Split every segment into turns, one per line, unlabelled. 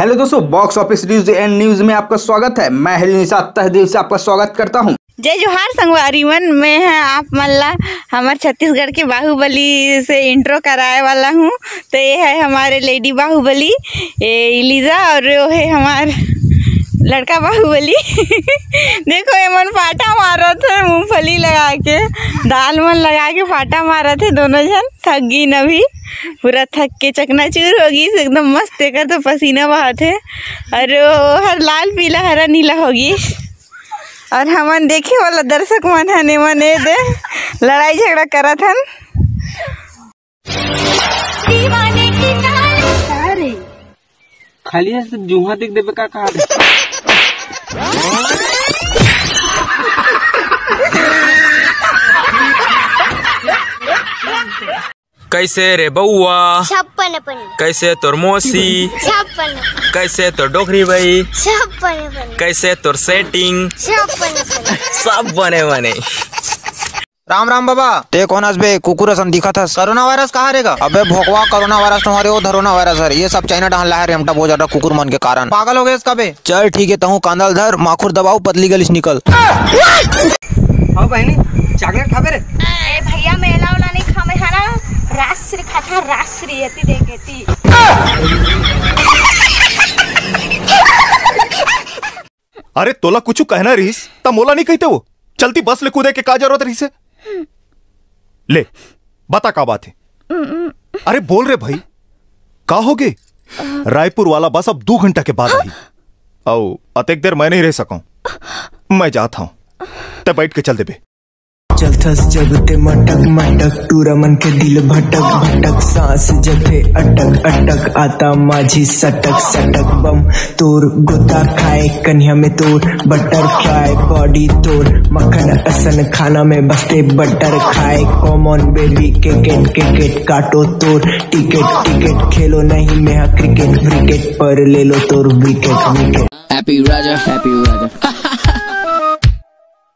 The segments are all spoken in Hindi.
हेलो दोस्तों, box office news and news में आपका स्वागत है। मैं हिलनिसा तहदील से आपका स्वागत करता हूं।
जय जोहार संगवारी मन में है आप मल्ला हमारे छत्तीसगढ़ के बाहुबली से इंट्रो कराए वाला हूँ। तो ये है हमारे लेडी बाहुबली इलिजा और वो है हमारे लड़का बाहुबली देखो ये मन फाटा मारा थे, मूंगफली लगा के दाल मन लगा के फाटा मारा थे। दोनों जन थक गई न भी, पूरा थक के चकनाचूर होगी, एकदम मस्त देखा तो पसीना बहा थे। और हर लाल पीला हरा नीला होगी। और हमन देखे वाला दर्शक मन हने मने दे लड़ाई झगड़ा करत हन।
खाली से जुहा देख देबे का कहा
कैसे रे बउआ,
छप्पन
कैसे तोर मौसी,
छप्पन
कैसे तोर डोकरी भाई,
छप्पन
कैसे तोर सेटिंग, सब बने बने।
राम राम बाबा। ते कौन बे कुकुर सन दिखा था। कोरोना वायरस कहाँ रहेगा? अबे भोकवा, कोरोना वायरस तुम्हारे वो धरोना वायरस है। ये सब चाइना डहान लाया रेमटा बहुत ज्यादा कुकुर मन के कारण। पागल हो गए इसका बे। चल ठीक है, तहु कांदल धर, माखुर दबाऊ, पतली गलिस निकल।
हां बहनी चॉकलेट खाबे रे?
ए भैया मेला वाला नहीं खामे है ना, राश्री खाता राश्री एती देखेती।
अरे तोला कुछ कहना रहीस त मोला नहीं कहते वो चलती बस ले कूदे के का जरूरत रही से? ले बता का बात है। अरे बोल रे भाई, का हो गए? रायपुर वाला बस अब 2 घंटा के बाद आई। औ अतेक देर मैं नहीं रह सकूं, मैं जाता हूं। ते बैठ के चल दे बे।
चलथस जगते मटक मटक, टूरा मन के दिल भटक भटक, सांस जथे अटक अटक, आता माझी सटक सटक बम। तोर गोता खाए कन्या में तोर बटर फ्राई, बॉडी तोर मक्खन असन, खाना में बसते बटर खाए। कॉमन बेबी क्रिकेट काटो तोर टिकट टिकट, खेलो नहीं मैं क्रिकेट विकेट पर ले लो तोर विकेट।
हैप्पी राजा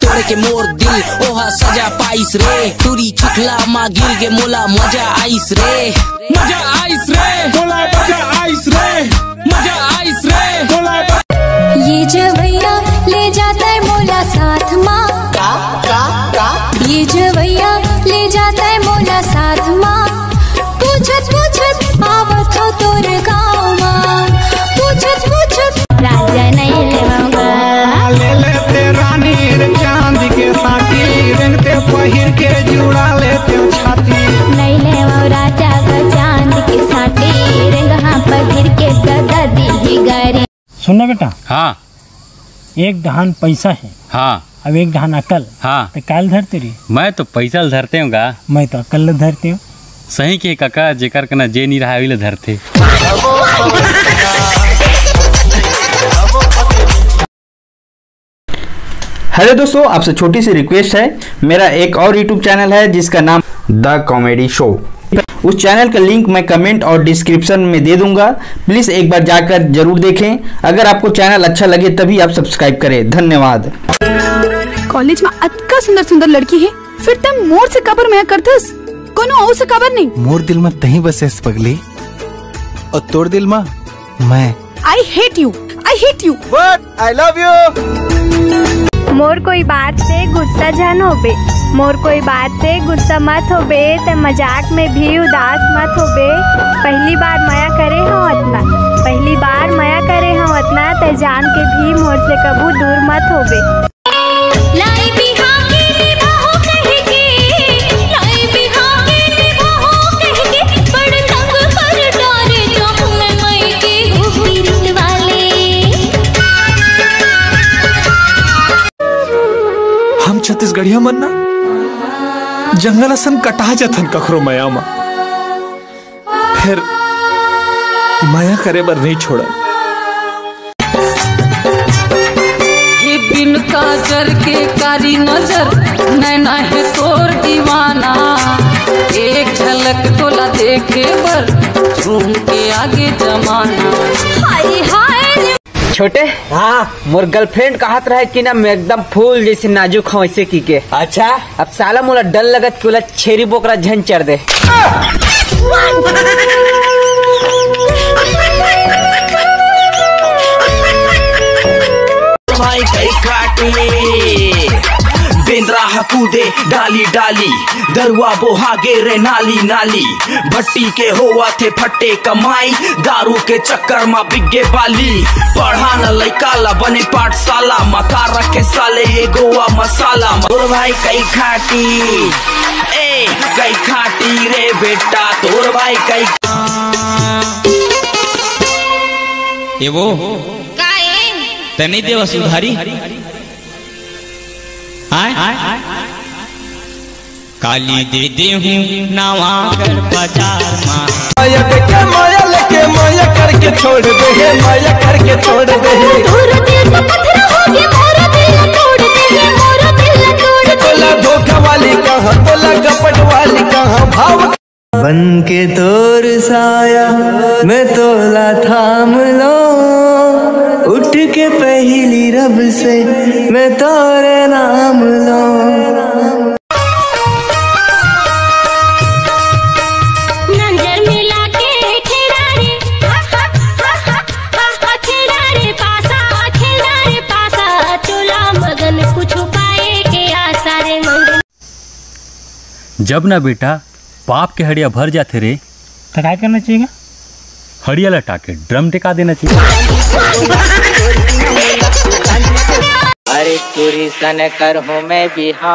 तोड़ के मोर दिल ओहा सजा पाइस रे, तुरी चुखला मा गिर के मोला मजा आइस रे, मजा आइस रे, मोला मजा आइस रे, मजा आइस रे, मोला।
ये जवैया ले जाता है मोला साथ माँ, ये जवैया ले जाता है मोला साथ माँ। पूछत आवत हो तोर गाँव माँ, पूछत राजा नहीं लेवाऊंगा।
ले लेते रानी चांद के साथी, रंगते पहिर के जुड़ा लेते छाती।
नहीं लेवाऊं राजा का चांद के साथी, रंगहा पहिर के गदा दी गारी।
सुनना बेटा,
हाँ
एक धान पैसा है,
हाँ
अब एक धान अकल।
हाँ
तो काल धरते रही।
मैं तो पैसा धरते हूँ गा,
मैं तो अकल धरते हूँ।
सही के काका, जेकर कना जे नहीं रहा विले धरते।
हेलो दोस्तों, आपसे छोटी सी रिक्वेस्ट है। मेरा एक और यूट्यूब चैनल है जिसका नाम द कॉमेडी शो। उस चैनल का लिंक मैं कमेंट और डिस्क्रिप्शन में दे दूंगा। प्लीज एक बार जाकर जरूर देखें। अगर आपको चैनल अच्छा लगे तभी आप सब्सक्राइब करें। धन्यवाद।
कॉलेज में अतका सुंदर सुंदर लड़की है, फिर तुम मोर से कबर में करथस, कोनो और से कबर नहीं।
मोर दिल में तही बसेस पगली, और तोर दिल में मैं।
I hate you
but I love you.
मोर कोई बात से गुस्सा जन होबे, मोर कोई बात से गुस्सा मत होबे, ते मजाक में भी उदास मत होबे। पहली बार माया करे हो अतना, ते जान के भी मोर से कबू दूर मत होबे। लाई बिहा के निभाओ कह के, लाई बिहा के निभाओ कह के, बड़ तंग कर डारे तुम मैं के पीरित वाले।
हम छत्तीसगढ़िया मन ना जंगल असन कटा जथन कखरो माया मा, फिर माया करे बर नहीं छोड़ा।
ये बिन काजर के कारी नजर, नैना है तोर दीवाना, एक झलक तोला देखे बर झूम के आगे जमाना।
हाय हाय
छोटे। हाँ, मोर गर्लफ्रेंड कहत रहे कि ना मैं एकदम फूल जैसे नाजुक हूँ ऐसे की के। अच्छा, अब साला मोला डर लगत कि छेरी बोकरा झन चढ़ दे।
बेंद्रा हकूदे डाली डाली दरुआ बोहा गे नाली नाली भट्टी के होवा थे फट्टे कमाई दारू के चक्कर में बिगे बाली पढ़ा न लइका ला बने पाठशाला मका रखे साले ये गोवा मसाला तोर भाई कई खाटी ए कई खाटी रे बेटा तोर भाई कई
ये वो तने देवा सुधारी काली दे दे हूँ नवागढ़ बाजार
माया के माया लेके माया करके छोड़ दे है माया करके छोड़ दे है तोरा दिल का पत्थर हो गया मोरा दिल तोड़ दे है मोरा दिल तोड़ दे तोला धोखा वाली कहां तोला कपट वाली कहां भाव बन के तोर साया मैं तोला थाम लो उठ के पहली रब से मैं तोरे नाम लो
नजर मिला के खिलाड़ी पासा चोला मगन कुछ पाए के आसारे मंगन
जब ना बेटा पाप के हड़िया भर जाते रे
तो क्या करना चाहिए?
हड़िया लटा के ड्रम टिका देना चाहिए।
अरे तुरी सन कर हूँ मैं बिहार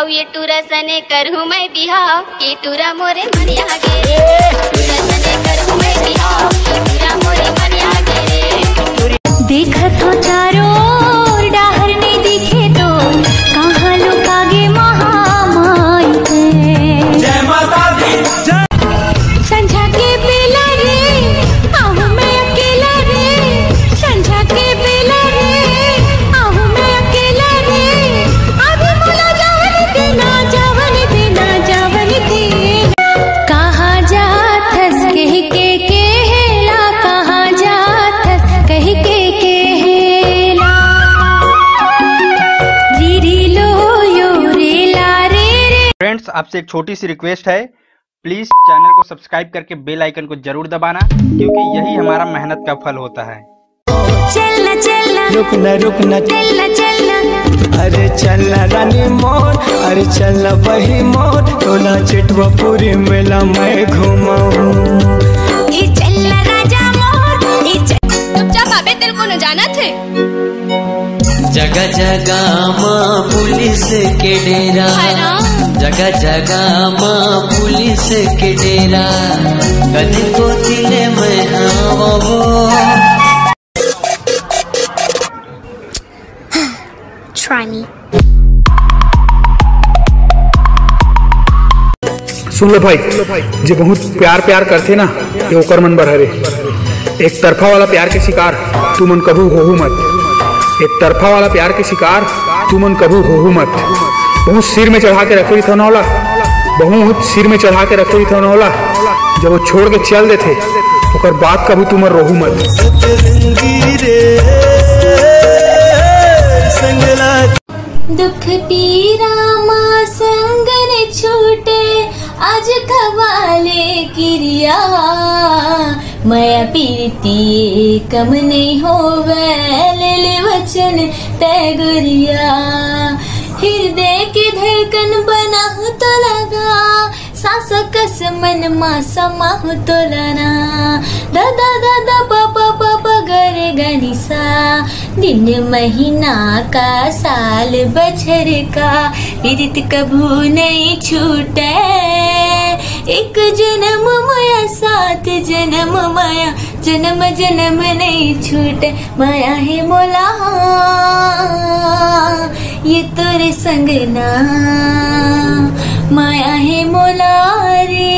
अब ये टूरा सने कर हूँ मैं बिहार ये टूरा मोरे मनिया गे टूरा सने कर हूँ मैं बिहार ये टूरा मोरे मनिया गे देखा तो चारों ओर डाहर ने दिखे तो कहाँ लुका गे महामाई है जय माता दी संझा के बेला रे आहू मैं अकेला रे संझा के बेला रे आहू मैं अकेला रे अभी बोला जावन दे कहाँ जाथस कह के केला कहाँ जाथस कह के केला रीरी लो यो रे ला रे रे।
फ्रेंड्स, आपसे एक छोटी सी रिक्वेस्ट है, प्लीज चैनल को सब्सक्राइब करके बेल आइकन को जरूर दबाना, क्योंकि यही हमारा मेहनत का फल होता है।
चलना चलना
रुकना
चलना चलना
अरे चलना रानी मोर अरे चलना वही मोर टोला चिटवा पूरी मेला मैं घुमाऊं
ये चलना राजा मोर ये चुपचाप आबे तेरे को न जाना थे
जगह जगह माँ पुलिस के डेरा जगह जगह माँ पुलिस के डेरा कद को तिले में आवो
Try me.
सुन लो भाई, जो बहुत प्यार प्यार करते ना ये ओकर मन बरहरे। एक तरफा वाला प्यार के शिकार तू मन कभू होहू मत। एक तरफा वाला प्यार के शिकार तू मन कभू होहू मत। बहुत सिर में चढ़ा के रखो था नौला, बहुत सिर में चढ़ा के रखो था नौला। जब वो छोड़ के चल देते ओकर बात कभी तू मन रोहू मत।
दुख पीरा माँ संगन छूटे आज खवाले क्रिया माया पीरती कम नहीं हो ले वचन तय गुरिया हृदय की धड़कन बना तो लगा सांसों कस मन माँ समा तो लाना दादा दादा पापा पापा गरे गनिसा दिन महीना का साल बछर का रीत कभू नहीं छूटे एक जन्म माया साथ जन्म माया जन्म जन्म नहीं छूटे माया है मोला ये तोरे संग ना माया है मोला रे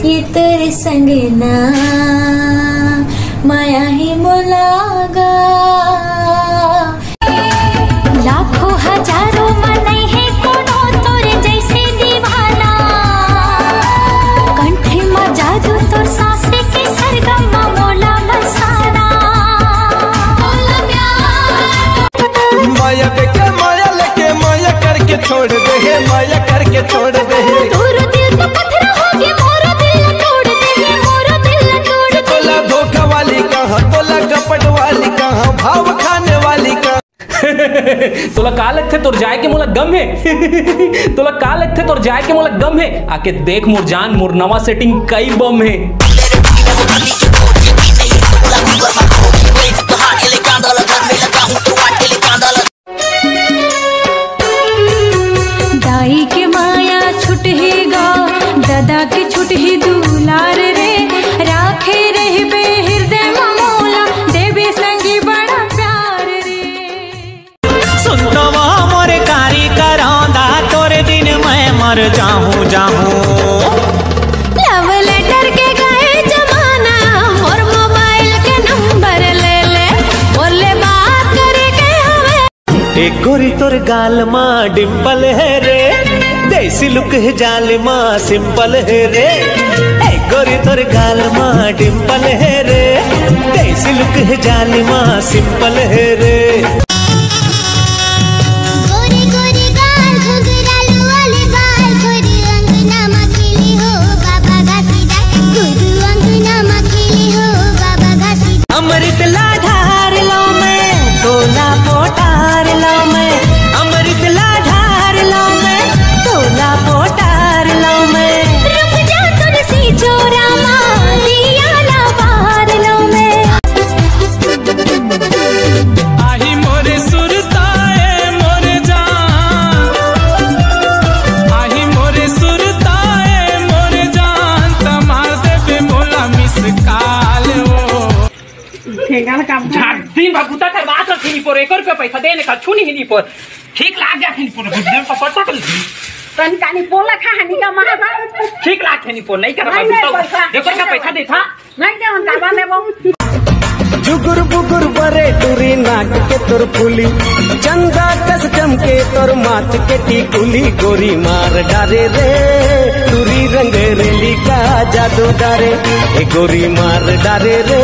ये तेरे संग ना माया है मोला गा लाखों हजारों मन है कोनो तोरे जैसे दीवाना कंठ में जादू तो सांसे के सरगम मोला बसाना
माया के माया लेके माया करके छोड़ दे है माया करके छोड़ दे है
तोरा दिल का पत्थर हो गया मोरा दिल तोड़ दे है मोरा दिल तोड़ दे
तोला धोखा वाली कहां तोला कपट
तोला का लगथे तोर जाए के मोला गम है तोला का लगथे तोर जाए के मोला गम है आके देख मोर जान मोर नवा सेटिंग कई बम है
दाई के माया छुट ही गा दादा के छुट ही दुलार रे राखे रह बे हृदय मोला देवी संगी बड़ा प्यार रे
सुनवा मोर कारी करौंदा तोरे दिन मैं मर जाऊं
लव लेटर के गए जमाना और मोबाइल के नंबर ले ले बोले बात करे के हमें
एक गोरी तोर गाल माँ डिम्पल है रे देसी लुक है जाल माँ सिंपल है रे एक गोरी तोर गाल माँ डिम्पल है रे देसी लुक है जाल माँ सिंपल है रे अमृत लाधार लो मैं तोला पोटार लो मैं अमृत लाधार लो मैं तोला पोटार लो मैं
रुक जा तुलसी चोरा माँ दिया ला बाहर लो मैं
आही मोरे सुरताए मोरे जान आही मोरे सुरताए मोरे जान तमार देवे मोला मिस काल दिन भगुता कर बात रखी पर 1 रुपया पैसा देने का छूनी ही नहीं पर ठीक लाग गया खनी पर गुजर पर पता कर तन कानी पोला खा हनी का मारा ठीक लाग खनी पर नहीं कर भगुता देखो का पैसा दे था नहीं दे उन का में वो
जुगुर बुगुर बरे टूरी नाक के तोर फूली चंदा कस चमके तोर माथ के टिकुली गोरी मार डारे रे टूरी रंग रेली का जादू डारे ए गोरी मार डारे रे